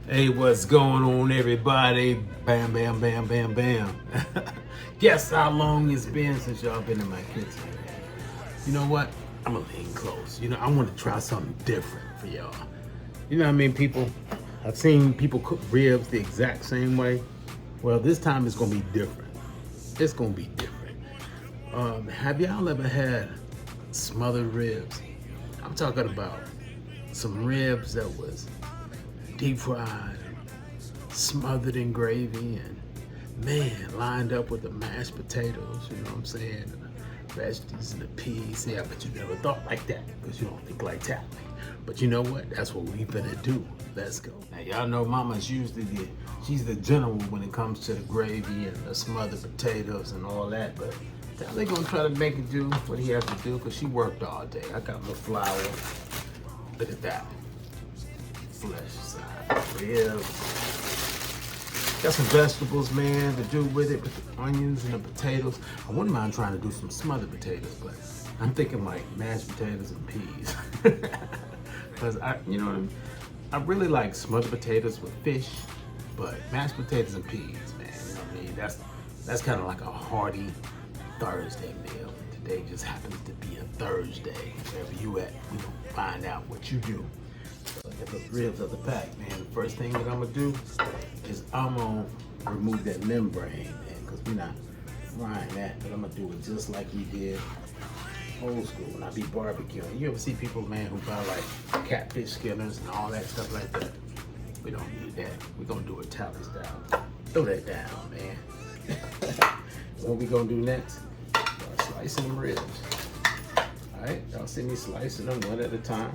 Hey, what's going on, everybody? Bam, bam, bam, bam, bam. Guess how long it's been since y'all been in my kitchen. You know what? I'm gonna lean close. I want to try something different for y'all. You know what I mean, people? I've seen people cook ribs the exact same way. Well, this time it's gonna be different. It's gonna be different. Have y'all ever had smothered ribs? I'm talking about some ribs that was deep fried, smothered in gravy, and man, lined up with the mashed potatoes, you know what I'm saying? And the veggies and the peas. Yeah, but you never thought like that because you don't think like that. But you know what? That's what we finna do. Let's go. Now y'all know Mama's usually she's the general when it comes to the gravy and the smothered potatoes and all that. But they're gonna try to make it do what he has to do because she worked all day. I got my flour. Look at that. Flesh side ribs. Got some vegetables, man, to do with it, with the onions and the potatoes. I wouldn't mind trying to do some smothered potatoes, but I'm thinking like mashed potatoes and peas. Because you know what I mean? I really like smothered potatoes with fish, but mashed potatoes and peas, man, you know what I mean? That's kind of like a hearty Thursday meal. Today just happens to be a Thursday. Wherever you at, we gonna find out what you do. So I got those ribs out the pack, man. The first thing that I'm gonna do is I'm gonna remove that membrane, man, because we're not frying that, but I'm gonna do it just like we did old school when I be barbecuing. You ever see people, man, who buy like catfish skinners and all that stuff like that? We don't need that. We're gonna do it Tally style. Throw that down, man. What we gonna do next? Start slicing them ribs. All right, y'all see me slicing them one at a time.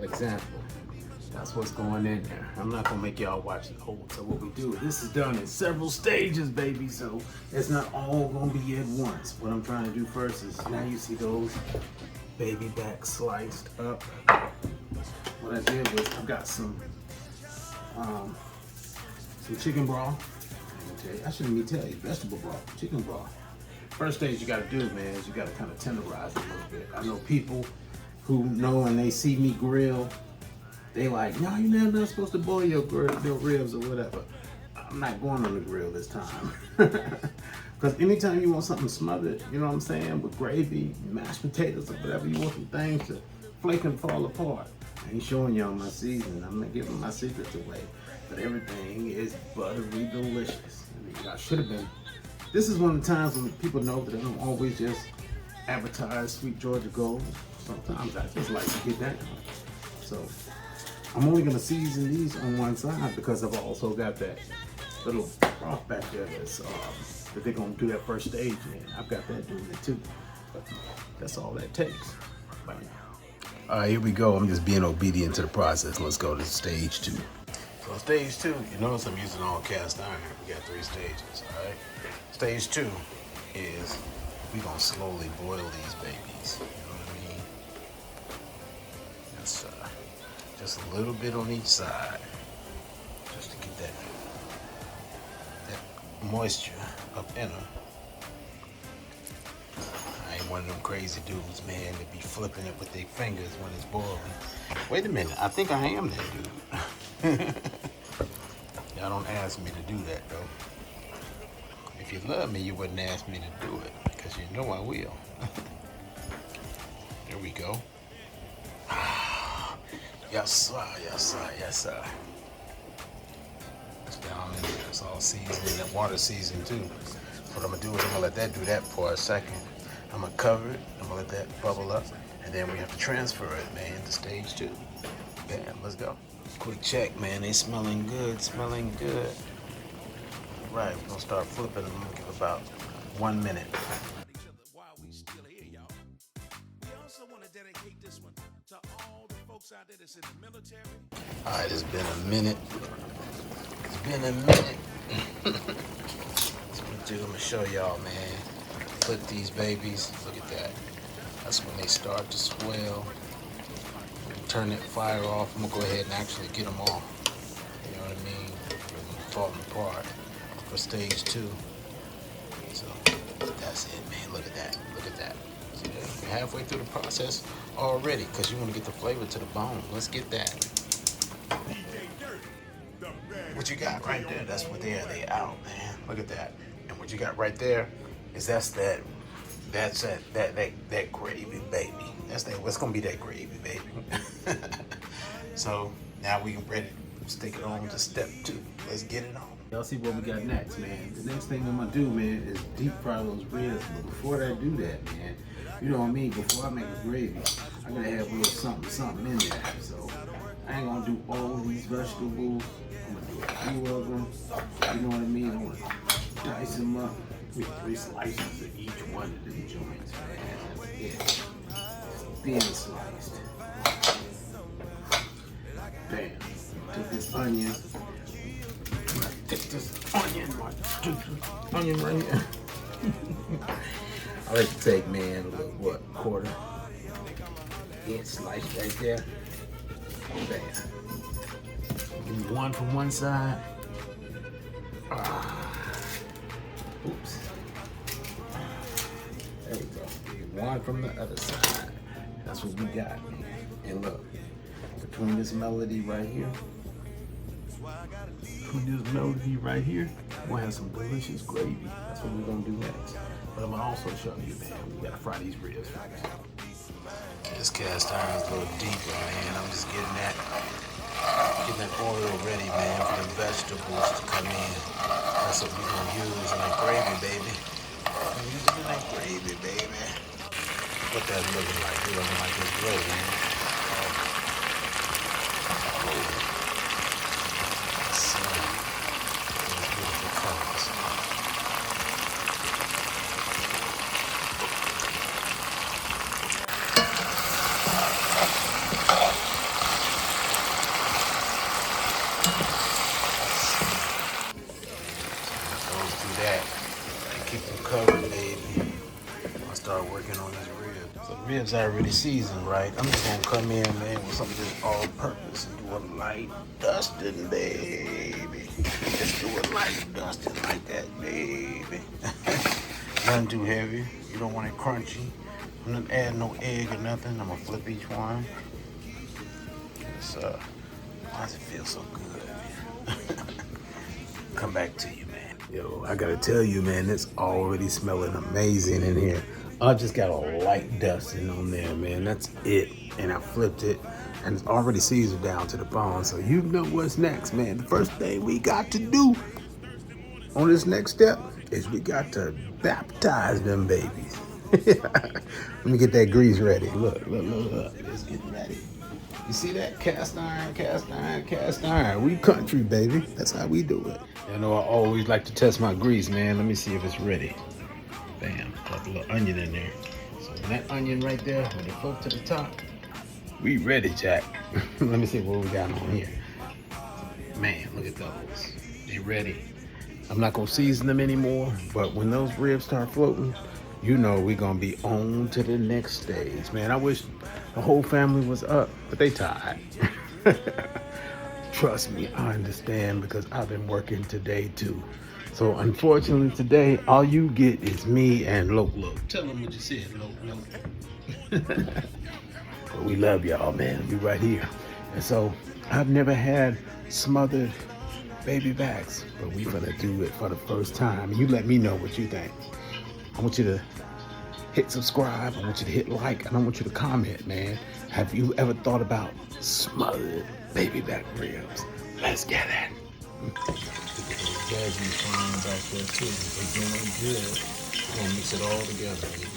Example. That's what's going in there. I'm not gonna make y'all watch the whole. So what we do, this is done in several stages, baby. So it's not all gonna be at once. What I'm trying to do first is now you see those baby back sliced up. What I did was I've got some chicken broth. I shouldn't even tell you, vegetable broth, chicken broth. First stage you gotta do, man, is you gotta kind of tenderize it a little bit. I know people who know and they see me grill, they like, no, you're not supposed to boil your ribs or whatever. I'm not going on the grill this time. Because anytime you want something smothered, you know what I'm saying, with gravy, mashed potatoes or whatever, you want some things to flake and fall apart. I ain't showing y'all my seasoning. I'm not giving my secrets away. But everything is buttery delicious. I should have been. This is one of the times when people know that I don't always just advertise Sweet Georgia Gold. Sometimes I just like to get down. So I'm only gonna season these on one side because I've also got that little broth back there that they're gonna do that first stage in. I've got that doing it too. But that's all that takes. Bam. All right, here we go. I'm just being obedient to the process. Let's go to stage 2. So stage 2, you notice I'm using all cast iron. We got 3 stages, all right? Stage 2 is we gonna slowly boil these babies. You know what I mean? That's just a little bit on each side, just to get that moisture up in them. I ain't one of them crazy dudes, man, that be flipping it with their fingers when it's boiling. Wait a minute, I think I am that dude. Y'all don't ask me to do that though. If you love me, you wouldn't ask me to do it, because you know I will. There we go. Yes, sir, yes, sir, yes, sir. It's down in there. It's all seasoned, that water seasoned too. What I'm gonna do is I'm gonna let that do that for a second. I'm gonna cover it, I'm gonna let that bubble up, and then we have to transfer it, man, to stage 2. Bam, let's go. Quick check, man, they smelling good, smelling good. Right, we're gonna start flipping them. I'm gonna give about 1 minute. Alright, it's been a minute. It's been a minute. That's what I'm gonna show y'all, man. Flip these babies. Look at that. That's when they start to swell. Turn that fire off. I'm gonna go ahead and actually get them off. You know what I mean? They're falling apart for stage 2. So that's it, man. Look at that. Look at that. See Okay, halfway through the process already, because you want to get the flavor to the bone. Let's get that. What you got right there, that's what they out, man. Look at that. And what you got right there is that gravy, baby. What's gonna be that gravy, baby. So now we ready to stick it on to step 2. Let's get it on. Y'all see what we got next, man. The next thing I'm gonna do, man, is deep fry those ribs. But before I do that, man, you know what I mean? Before I make a gravy, I gotta have a little something in there. So I ain't gonna do all these vegetables. I'm gonna do a few of them. You know what I mean? I'm gonna dice them up with 3 slices of each one of them joints, man. That's it. Thin sliced. Bam. Took this onion. Take this onion right here. I like to take, man, a little, quarter inch slice right there. Bam. Give me one from one side. Oops. There we go. Give me one from the other side. That's what we got, man. And look, between this melody right here, we'll have some delicious gravy. That's what we're gonna do next. But I'm gonna also show you, man, we gotta fry these ribs first. This cast iron is a little deeper, man. I'm just getting that oil ready, man, for the vegetables to come in. That's what we're gonna use in that gravy, baby. We're using that gravy, baby. What that looking like? It looking like it's ready, man. Covered, baby. I'll start working on these ribs. The ribs are already seasoned, right? I'm just gonna come in, man, with something just all-purpose and do a light dusting, baby. Just do a light dusting like that, baby. Nothing too heavy. You don't want it crunchy. I'm not adding no egg or nothing. I'm gonna flip each one. It's, why does it feel so good? Come back to you, man. Yo, I gotta tell you, man, it's already smelling amazing in here. I just got a light dusting on there, man. That's it. And I flipped it, and it's already seasoned down to the bone. So you know what's next, man. The first thing we got to do on this next step is we got to baptize them babies. Let me get that grease ready. Look. It's getting ready. You see that? Cast iron, cast iron, cast iron. We country, baby. That's how we do it. You know, I always like to test my grease, man. Let me see if it's ready. Bam. Got a little onion in there. So that onion right there, when it float to the top, we ready, Jack. Let me see what we got on here. Man, look at those. They ready. I'm not going to season them anymore, but when those ribs start floating, you know we're going to be on to the next stage. Man, I wish the whole family was up, but they tired. Trust me, I understand, because I've been working today too. So unfortunately today, all you get is me and Loke. Tell them what you said, Loke. But we love y'all, man. We right here. And so I've never had smothered baby backs, but we gonna do it for the first time. You let me know what you think. I want you to hit subscribe. I want you to hit like, and I want you to comment, man. Have you ever thought about smothered baby back ribs? Let's get it. Jasmine frying back there too. They're doing good. We're gonna mix it all together, baby.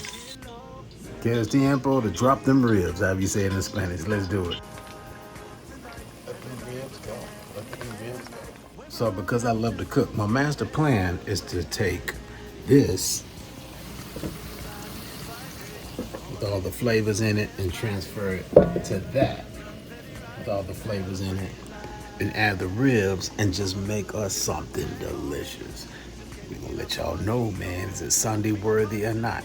Que es tiempo to drop them ribs, how you say it in Spanish. Let's do it. Let them ribs go. Let them ribs go. So because I love to cook, my master plan is to take this with all the flavors in it and transfer it to that with all the flavors in it and add the ribs and just make us something delicious. We're gonna let y'all know, man, is it Sunday worthy or not?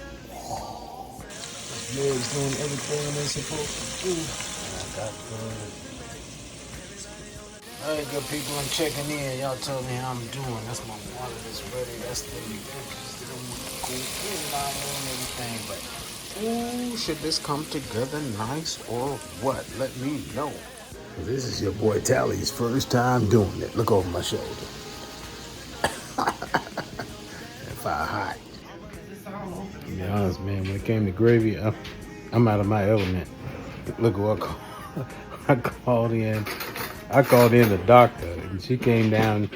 This ribs doing everything they're supposed to do. All right, good people, I'm checking in. Y'all tell me how I'm doing. That's my water that's ready. That's the bitches that don't want to cool. And everything, but Ooh, should this come together nice or what? Let me know. This is your boy Tally's first time doing it. Look over my shoulder. Fire hot. To be honest, man, when it came to gravy, I'm out of my element. Look what I called in. I called in the doctor, and she came down.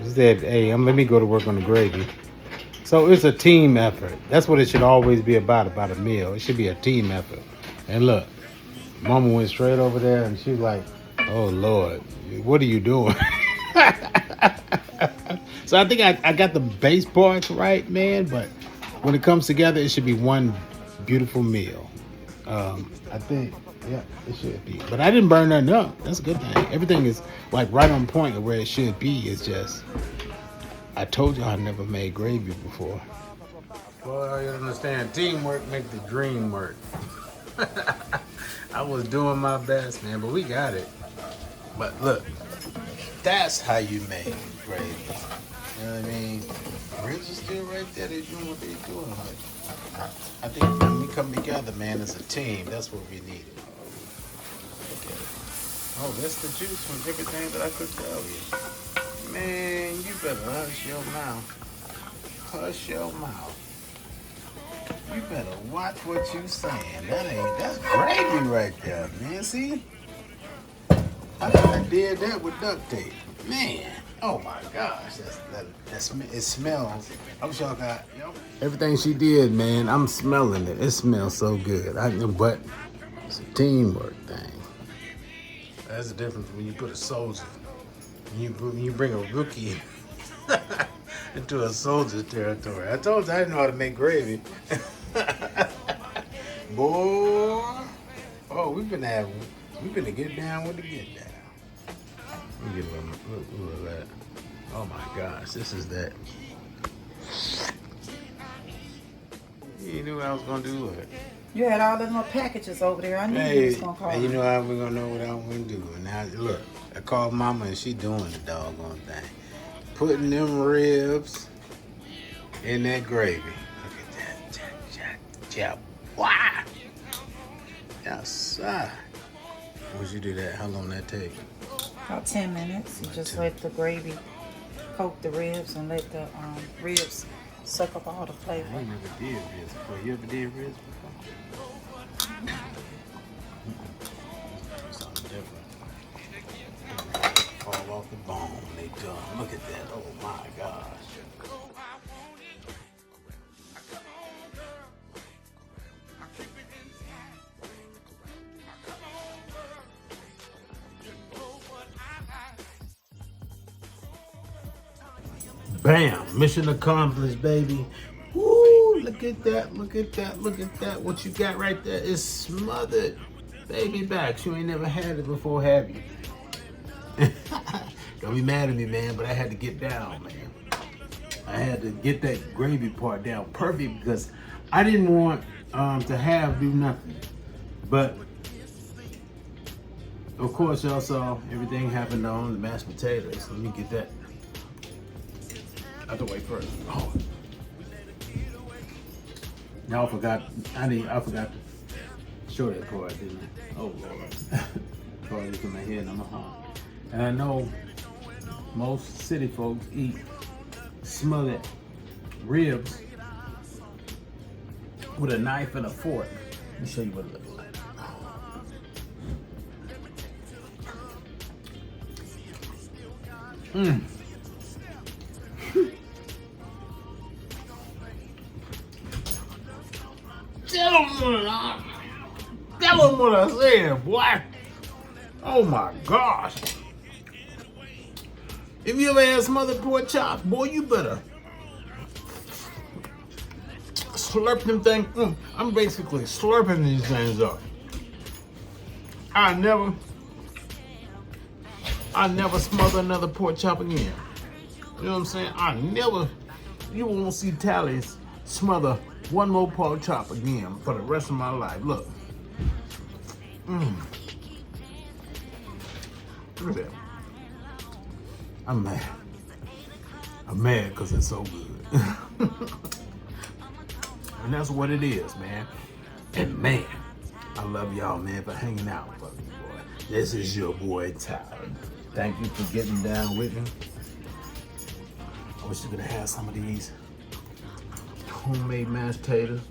She said, "Hey, let me go to work on the gravy." So it's a team effort. That's what it should always be about a meal. It should be a team effort. And look, Mama went straight over there, and she was like, "Oh Lord, what are you doing?" So I think I got the base parts right, man. But when it comes together, it should be one beautiful meal. I think, yeah, it should be. But I didn't burn nothing up. That's a good thing. Everything is like right on point of where it should be. It's just, I told you I never made gravy before. Well, you understand, teamwork makes the dream work. I was doing my best, man, but we got it. But look, that's how you make gravy. You know what I mean? Ribs are still right there. They're doing what they're doing. But I think when we come together, man, as a team, that's what we need. Look at it. Oh, that's the juice from everything that I could tell you. Man, you better hush your mouth. Hush your mouth. You better watch what you saying. That's gravy right there, man. See? I did that with duct tape. Man. Oh my gosh, it smells. I wish y'all got everything she did, man. I'm smelling it. It smells so good. But it's a teamwork thing. That's the difference when you put a soldier, when you bring a rookie into a soldier's territory. I told you I didn't know how to make gravy. Boy, oh, we've been to get down with the get down. Let me get a little of that. Oh my gosh, this is that. You knew what I was gonna do with it. You had all them little packages over there. I knew you was gonna call. And you know how we're gonna know what I'm gonna do. And now look, I called Mama and she doing the doggone thing. Putting them ribs in that gravy. Look at that. Wow. Yes, sir. Once you do that, how long that take? About 10 minutes. You just let the gravy coat the ribs and let the ribs suck up all the flavor. I never did ribs before. You ever did ribs before? Something different. Fall off the bone when they done. Look at that. Oh my gosh. Bam! Mission accomplished, baby. Woo! Look at that, look at that, look at that. What you got right there is smothered baby backs. You ain't never had it before, have you? Don't be mad at me, man, but I had to get down, man. I had to get that gravy part down perfect because I didn't want to do nothing. But of course, y'all saw everything happened on the mashed potatoes. Let me get that out the way first. Oh, y'all forgot. I forgot to show that part, didn't I? Oh Lord, part is in my head and I'm home. And I know most city folks eat smothered ribs with a knife and a fork. Let me show you what it looks like. Mmm. Tell them what I said, boy. Oh my gosh. If you ever had smothered pork chops, boy, you better slurp them things. I'm basically slurping these things up. I never smother another pork chop again. You know what I'm saying? You won't see Tally's smother one more pork chop again for the rest of my life. Look. Look at that. I'm mad. I'm mad because it's so good. And that's what it is, man. And man, I love y'all, man, for hanging out with me, boy. This is your boy, Tyler. Thank you for getting down with me. I wish you could have had some of these homemade mashed potatoes.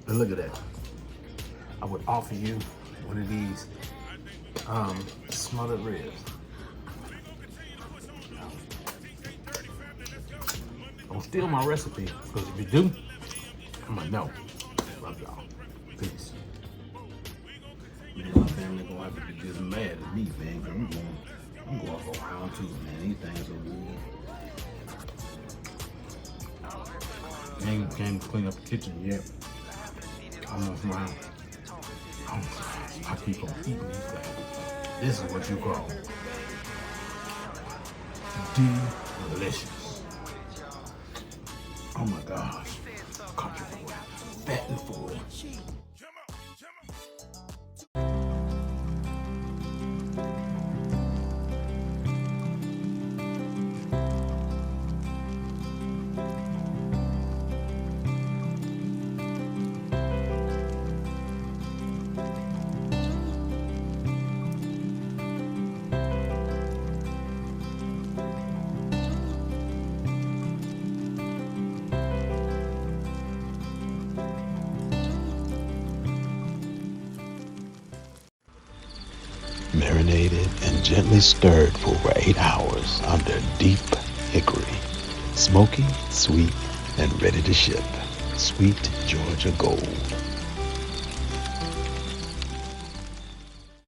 And look at that. I would offer you one of these smothered ribs. Don't steal my recipe, because if you do, I'm gonna know. Love y'all. Peace. Man, my family gonna have to be just mad at me, man. I'm going for round two, man. These things are good. Can't clean up the kitchen yet. Almost round. I keep on eating these things. This is what you call delicious. Oh my gosh. Country boy. Fat and full. Marinated and gently stirred for over 8 hours under deep hickory. Smoky, sweet, and ready to ship. Sweet Georgia Gold.